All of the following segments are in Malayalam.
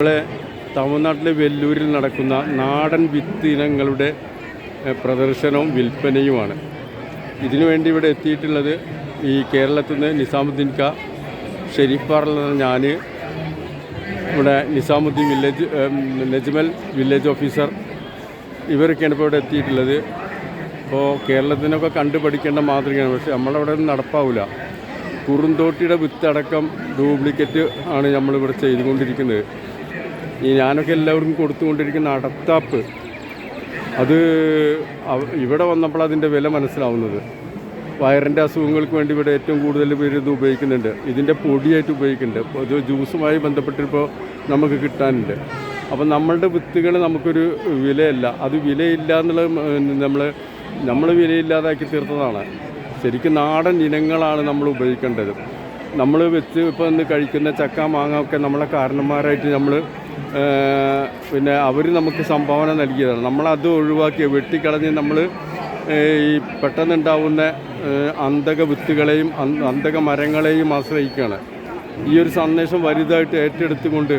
നമ്മളെ തമിഴ്നാട്ടിലെ വെല്ലൂരിൽ നടക്കുന്ന നാടൻ വിത്ത് ഇനങ്ങളുടെ പ്രദർശനവും വിൽപ്പനയുമാണ്. ഇതിനുവേണ്ടി ഇവിടെ എത്തിയിട്ടുള്ളത് ഈ കേരളത്തിൽ നിന്ന് നിസാമുദ്ദീൻ ക, ഷെരീഫ് പാറയിൽ ഞാൻ, ഇവിടെ Nizamuddin village Nejmal village officer, ഇവരൊക്കെയാണ് ഇപ്പോൾ ഇവിടെ എത്തിയിട്ടുള്ളത്. ഇപ്പോൾ കേരളത്തിനൊക്കെ കണ്ടുപഠിക്കേണ്ട മാതൃകയാണ്, പക്ഷേ നമ്മളവിടെ ഒന്നും നടപ്പാവില്ല. കുറുന്തോട്ടിയുടെ വിത്തടക്കം ഡ്യൂപ്ലിക്കേറ്റ് ആണ് നമ്മളിവിടെ ചെയ്തുകൊണ്ടിരിക്കുന്നത്. ഈ ഞാനൊക്കെ എല്ലാവർക്കും കൊടുത്തുകൊണ്ടിരിക്കുന്ന അടത്താപ്പ്, അത് ഇവിടെ വന്നപ്പോൾ അതിൻ്റെ വില മനസ്സിലാവുന്നത്. വയറിൻ്റെ അസുഖങ്ങൾക്ക് വേണ്ടി ഇവിടെ ഏറ്റവും കൂടുതൽ പേര് ഇത് ഉപയോഗിക്കുന്നുണ്ട്. ഇതിൻ്റെ പൊടിയായിട്ട് ഉപയോഗിക്കുന്നുണ്ട്. ഇത് ജ്യൂസുമായി ബന്ധപ്പെട്ടിപ്പോൾ നമുക്ക് കിട്ടാനുണ്ട്. അപ്പം നമ്മളുടെ വിത്തുകൾ നമുക്കൊരു വിലയല്ല, അത് വിലയില്ല എന്നുള്ളത് നമ്മൾ വിലയില്ലാതാക്കി തീർത്തതാണ്. ശരിക്കും നാടൻ ഇനങ്ങളാണ് നമ്മൾ ഉപയോഗിക്കേണ്ടത്. നമ്മൾ വെച്ച് ഇപ്പോൾ ഇന്ന് കഴിക്കുന്ന ചക്ക മാങ്ങ ഒക്കെ നമ്മളെ കാരണന്മാരായിട്ട് പിന്നെ അവർ നമുക്ക് സംഭാവന നൽകിയതാണ്. നമ്മളത് ഒഴിവാക്കി വെട്ടിക്കളഞ്ഞ് നമ്മൾ ഈ പെട്ടെന്നുണ്ടാവുന്ന അന്ധക വിത്തുകളെയും അന്ധക മരങ്ങളെയും ആശ്രയിക്കുകയാണ്. ഈ ഒരു സന്ദേശം വലുതായിട്ട് ഏറ്റെടുത്തുകൊണ്ട്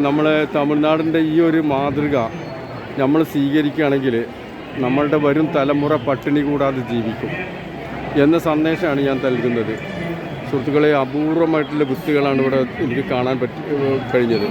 നമ്മൾ തമിഴ്നാടിൻ്റെ ഈ ഒരു മാതൃക നമ്മൾ സ്വീകരിക്കുകയാണെങ്കിൽ നമ്മളുടെ വരും തലമുറ പട്ടിണി കൂടാതെ ജീവിക്കും എന്ന സന്ദേശമാണ് ഞാൻ നൽകുന്നത്. സുഹൃത്തുക്കളെ, അപൂർവമായിട്ടുള്ള വിത്തുകളാണ് ഇവിടെ എനിക്ക് കാണാൻ കഴിഞ്ഞത്.